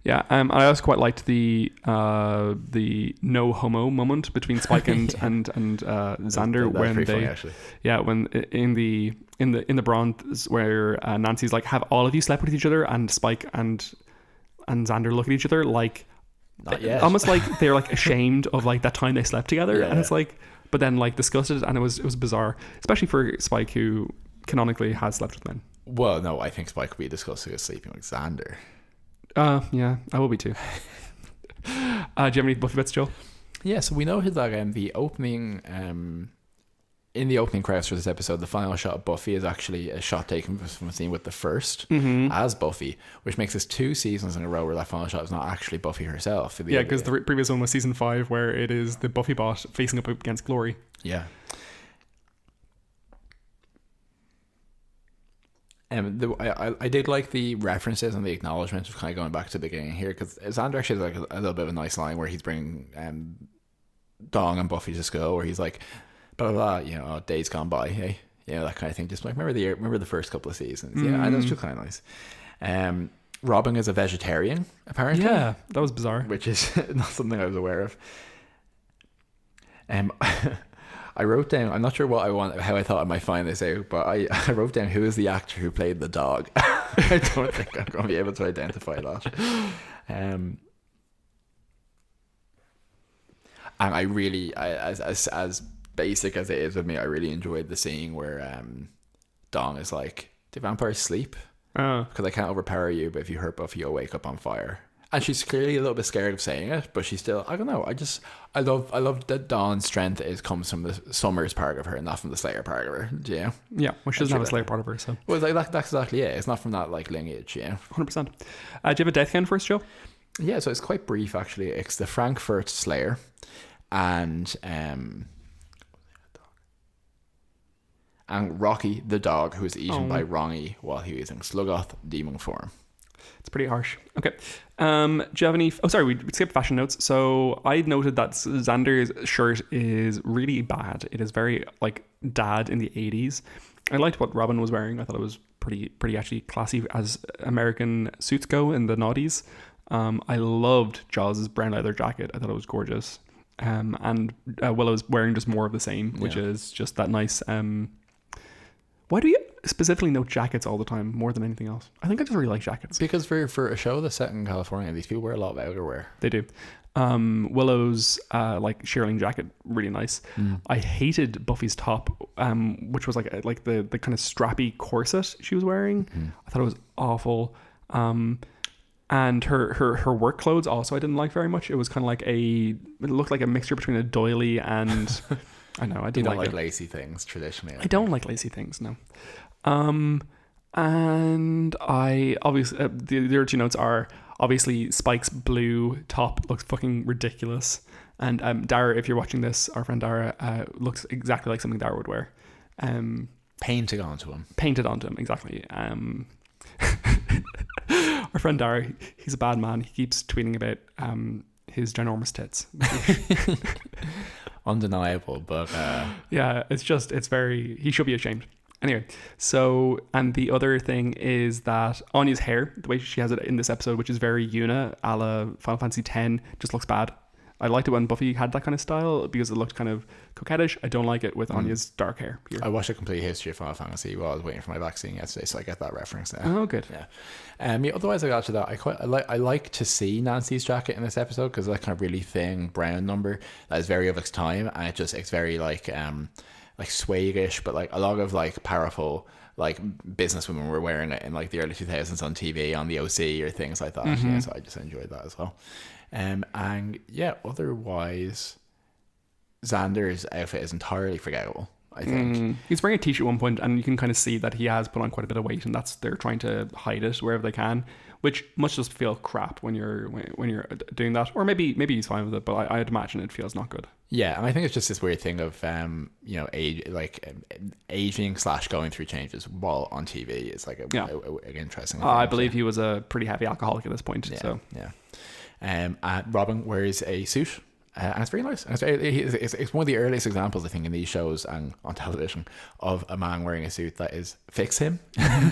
And I also quite liked the no homo moment between Spike and Xander when they funny, when in the bronze where Nancy's like, have all of you slept with each other, and Spike and Xander look at each other like, not yet. Almost like they're like ashamed of like that time they slept together, and it's like, but then like discussed it, and it was bizarre, especially for Spike, who canonically has slept with men. Well, no, I think Spike would be discussing sleeping with Xander. Yeah, I will be too. Do you have any Buffy bits, Joel? Yeah, so we noted that in the opening credits for this episode, the final shot of Buffy is actually a shot taken from a scene with the first as Buffy, which makes this 2 seasons in a row where that final shot is not actually Buffy herself. Yeah, because the previous one was season 5, where it is the Buffy bot facing up against Glory. Yeah. I did like the references and the acknowledgements of kind of going back to the beginning here, because Xander actually has like a little bit of a nice line where he's bringing Dong and Buffy to school, where he's like, blah blah blah, days gone by, hey, that kind of thing. Just like remember the first couple of seasons. Yeah, and that's just kind of nice. Robin is a vegetarian, apparently. Yeah, that was bizarre, which is not something I was aware of. I wrote down, I'm not sure how I thought I might find this out, but I wrote down who is the actor who played the dog. I don't think I'm going to be able to identify that. And I really, as basic as it is with me, I really enjoyed the scene where Dong is like, do vampires sleep? Because I can't overpower you, but if you hurt Buffy, you'll wake up on fire. And she's clearly a little bit scared of saying it, but she's still, I don't know, I love that Dawn's strength comes from the Summers part of her and not from the Slayer part of her. Yeah, well, she doesn't have a Slayer part of her, so. Well, like, that's exactly it. It's not from that like lineage, 100%. Do you have a death count for us, Joe? Yeah, so it's quite brief actually. It's the Frankfurt Slayer and Rocky the dog, who was eaten by Rongi while he was in Sluggoth demon form. It's pretty harsh. Okay. Do you have any... Oh, sorry, we skipped fashion notes. So I noted that Xander's shirt is really bad. It is very, like, dad in the 80s. I liked what Robin was wearing. I thought it was pretty actually classy as American suits go in the noughties. I loved Jaws' brown leather jacket. I thought it was gorgeous. And Willow's wearing just more of the same, which is just that nice... Why do you specifically note jackets all the time more than anything else? I think I just really like jackets. Because for a show that's set in California, these people wear a lot of outerwear. They do. Willow's like shearling jacket, really nice. I hated Buffy's top, which was like the kind of strappy corset she was wearing. I thought it was awful. And her work clothes also I didn't like very much. It was kind of like it looked like a mixture between a doily and... I know, I didn't like lacy things traditionally. I don't like lacy things, no. And I obviously the other 2 notes are obviously Spike's blue top looks fucking ridiculous, and Dara, if you're watching this, our friend Dara looks exactly like something Dara would wear. Painted onto him, exactly. Our friend Dara, he's a bad man. He keeps tweeting about his ginormous tits. Undeniable, but yeah, it's very, he should be ashamed. Anyway, so, and the other thing is that Anya's hair, the way she has it in this episode, which is very Yuna a la Final Fantasy X, just looks bad. I liked it when Buffy had that kind of style because it looked kind of coquettish. I don't like it with Anya's dark hair here. I watched a complete history of Final Fantasy while I was waiting for my vaccine yesterday, so I get that reference now. Oh, good. Yeah. Otherwise, I got to that. I like to see Nancy's jacket in this episode because that kind of really thin brown number that is very of its time, and it's very like swaggish, but like a lot of like powerful like businesswomen were wearing it in like the early 2000s on TV on the OC or things like that. Yeah, so I just enjoyed that as well. And yeah, otherwise, Xander's outfit is entirely forgettable. I think. He's wearing a t-shirt at one point, and you can kind of see that he has put on quite a bit of weight, and they're trying to hide it wherever they can, which must just feel crap when you're doing that. Or maybe he's fine with it, but I'd imagine it feels not good. Yeah, and I think it's just this weird thing of aging / going through changes while on TV. It's like an interesting. I believe he was a pretty heavy alcoholic at this point. Robin wears a suit. And it's very nice. And it's one of the earliest examples, I think, in these shows and on television of a man wearing a suit that is fix him.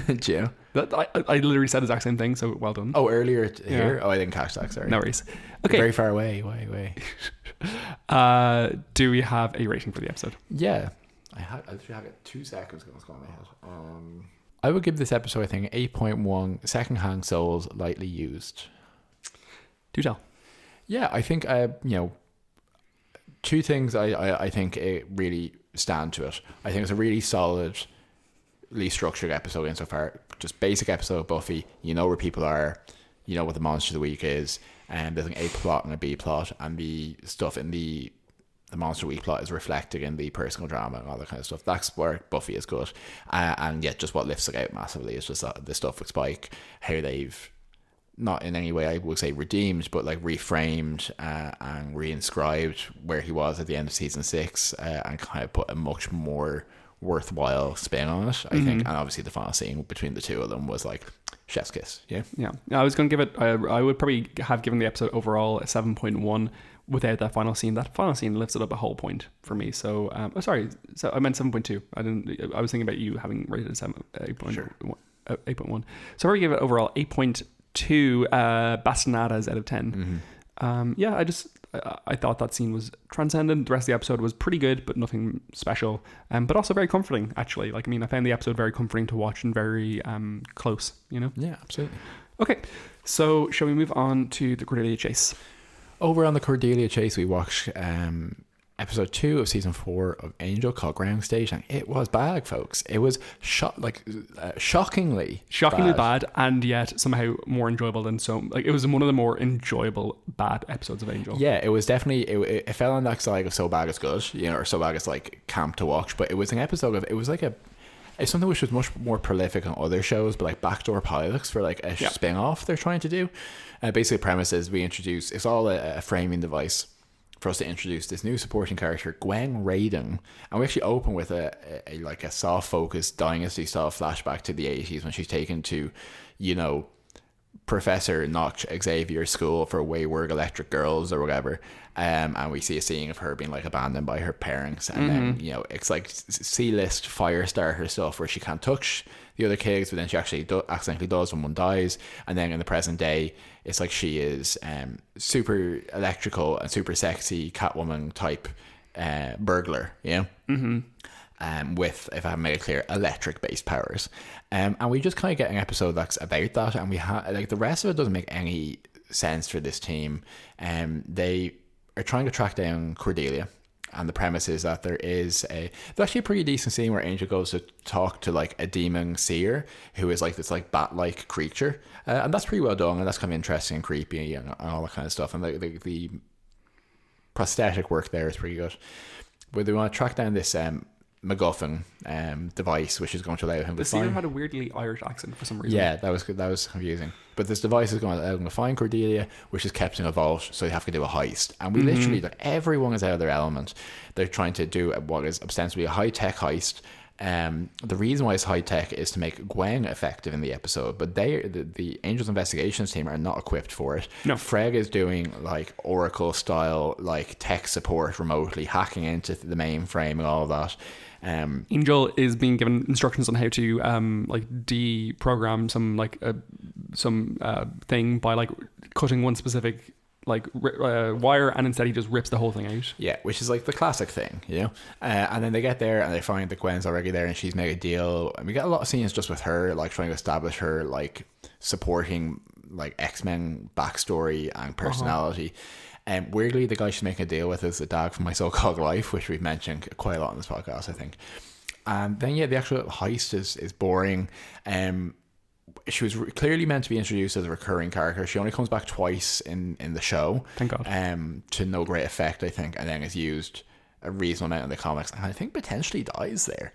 Do you know? I literally said the exact same thing, so well done. Oh, earlier here? Oh, I didn't catch that, sorry. No worries. Okay. Very far away. Way. Do we have a rating for the episode? Yeah. I literally have it 2 seconds ago. What's going on in my head? I would give this episode, I think, 8.1 secondhand souls lightly used. Do tell. Yeah, I think, two things I think it really stand to it. I think it's a really solidly structured episode insofar. Just basic episode of Buffy. You know where people are. You know what the monster of the week is. And there's an A plot and a B plot. And the stuff in the monster of the week plot is reflected in the personal drama and all that kind of stuff. That's where Buffy is good. And yet just what lifts it out massively is just the stuff with Spike. How they've not in any way I would say redeemed, but like reframed and reinscribed where he was at the end of season 6 and kind of put a much more worthwhile spin on it, I think. And obviously the final scene between the two of them was like chef's kiss. Yeah. I was going to give it, I would probably have given the episode overall a 7.1 without that final scene. That final scene lifts it up a whole point for me. So sorry, so I meant 7.2. I was thinking about you having rated it 8.1. Sure. 8.1. So I would give it overall 8.2 bastinatas out of 10. I thought that scene was transcendent. The rest of the episode was pretty good, but nothing special, but also very comforting, actually. I found the episode very comforting to watch and very close, you know? Yeah, absolutely. Okay, so shall we move on to the Cordelia chase? Over on the Cordelia chase, we watched episode 2 of season 4 of Angel called Ground Station. It was bad, folks. It was shockingly bad, and yet somehow more enjoyable than it was one of the more enjoyable bad episodes of Angel. Yeah, it was definitely it fell on that side of so bad it's good, or so bad it's like camp to watch. But it was an episode of it's something which was much more prolific on other shows, but like backdoor pilots for like a spin-off they're trying to do. Basically, the premise is it's all a framing device for us to introduce this new supporting character, Gwen Rayden, and we actually open with a soft focus Dynasty style flashback to the 80s when she's taken to, Professor Notch Xavier's school for wayward electric girls or whatever, and we see a scene of her being like abandoned by her parents, and then it's like C-list fire starter stuff where she can't touch the other kids, but then she actually accidentally does when one dies. And then in the present day, it's like she is super electrical and super sexy Catwoman type burglar, with, if I have made it clear, electric based powers, and we just kind of get an episode that's about that, and we have the rest of it doesn't make any sense for this team. They are trying to track down Cordelia, and the premise is that there's actually a pretty decent scene where Angel goes to talk to like a demon seer who is like this like bat-like creature, and that's pretty well done, and that's kind of interesting and creepy and all that kind of stuff, and the prosthetic work there is pretty good. But they want to track down this MacGuffin device, which is going to allow him to find... The seer had a weirdly Irish accent for some reason. Yeah, that was confusing. But this device is going to allow him to find Cordelia, which is kept in a vault, so they have to do a heist. And we literally, everyone is out of their element. They're trying to do what is ostensibly a high-tech heist. The reason why it's high-tech is to make Gwen effective in the episode, but the Angels Investigations team are not equipped for it. No. Freg is doing like Oracle-style like tech support remotely, hacking into the mainframe and all of that. Angel is being given instructions on how to deprogram some thing by like cutting one specific wire, and instead he just rips the whole thing out. Yeah, which is like the classic thing, and then they get there and they find that Gwen's already there and she's made a deal, and we get a lot of scenes just with her like trying to establish her like supporting like X-Men backstory and personality. Weirdly, the guy she's making a deal with is the dad from My So-Called Life, which we've mentioned quite a lot in this podcast, I think. And then, the actual heist is boring. She was clearly meant to be introduced as a recurring character. She only comes back twice in the show. Thank God. To no great effect, I think, and then is used a reasonable amount in the comics, and I think potentially dies there.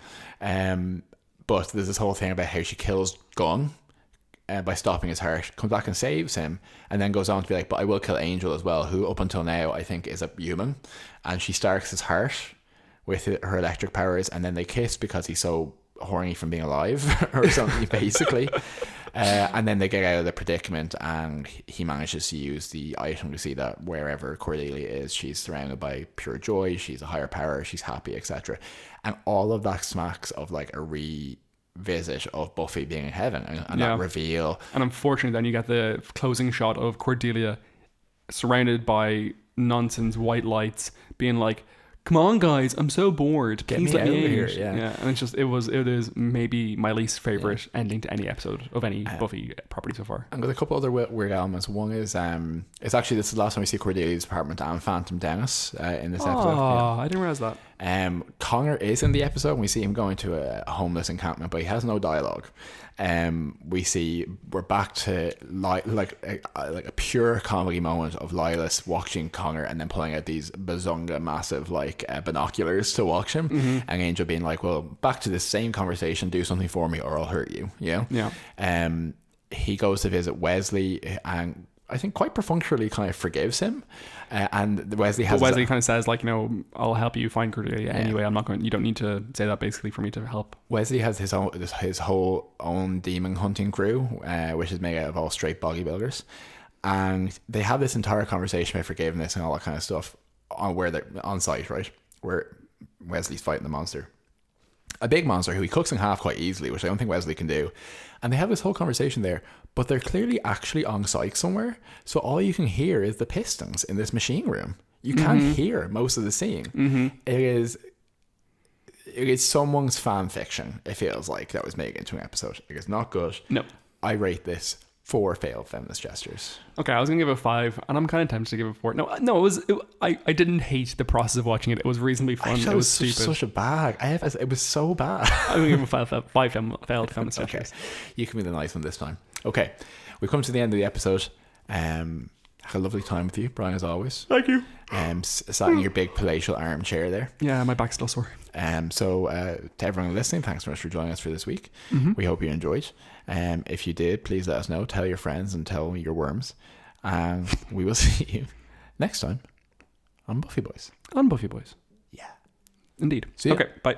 But there's this whole thing about how she kills Gunn by stopping his heart, comes back and saves him, and then goes on to be like, but I will kill Angel as well, who up until now I think is a human, and she starts his heart with her electric powers, and then they kiss because he's so horny from being alive or something basically. And then they get out of the predicament, and he manages to use the item to see that wherever Cordelia is, she's surrounded by pure joy, she's a higher power, she's happy, etc. And all of that smacks of like a revisit of Buffy being in heaven, and that reveal. And unfortunately then you get the closing shot of Cordelia surrounded by nonsense white lights being like, come on guys, I'm so bored, please let me out. Yeah. And it is maybe my least favorite ending to any episode of any Buffy property so far. And there's a couple other weird elements. One is it's actually, this is the last time we see Cordelia's apartment and Phantom Dennis in this episode. I didn't realize that. Connor is in the episode, and we see him going to a homeless encampment, but he has no dialogue. We're back to like a pure comedy moment of Lilas watching Connor and then pulling out these bazonga massive like binoculars to watch him, and Angel being like, well, back to this same conversation, do something for me or I'll hurt you. He goes to visit Wesley, and I think quite perfunctorily kind of forgives him, and Wesley kind of says like, I'll help you find Cordelia anyway. You don't need to say that basically for me to help. Wesley has his whole own demon hunting crew, which is made out of all straight bodybuilders, and they have this entire conversation about forgiveness and all that kind of stuff where they're on site, right, where Wesley's fighting the monster, a big monster who he cooks in half quite easily, which I don't think Wesley can do. And they have this whole conversation there, but they're clearly actually on site somewhere. So all you can hear is the pistons in this machine room. You can't hear most of the scene. It is someone's fan fiction, it feels like, that was made into an episode. It's not good. No. I rate this 4 failed feminist gestures. Okay, I was gonna give it a 5, and I'm kind of tempted to give it a 4. I didn't hate the process of watching it. It was reasonably fun. It was stupid. Such a bag. It was so bad. I'm gonna give it a 5 failed feminist gestures. Okay, you can be the nice one this time. Okay, we've come to the end of the episode. Had a lovely time with you, Brian, as always. Thank you. Sat in your big palatial armchair there. Yeah, my back's still sore. So to everyone listening, thanks so much for joining us for this week. We hope you enjoyed. If you did, please let us know. Tell your friends and tell your worms. And we will see you next time on Buffy Boys. On Buffy Boys. Yeah. Indeed. See ya. Okay, bye.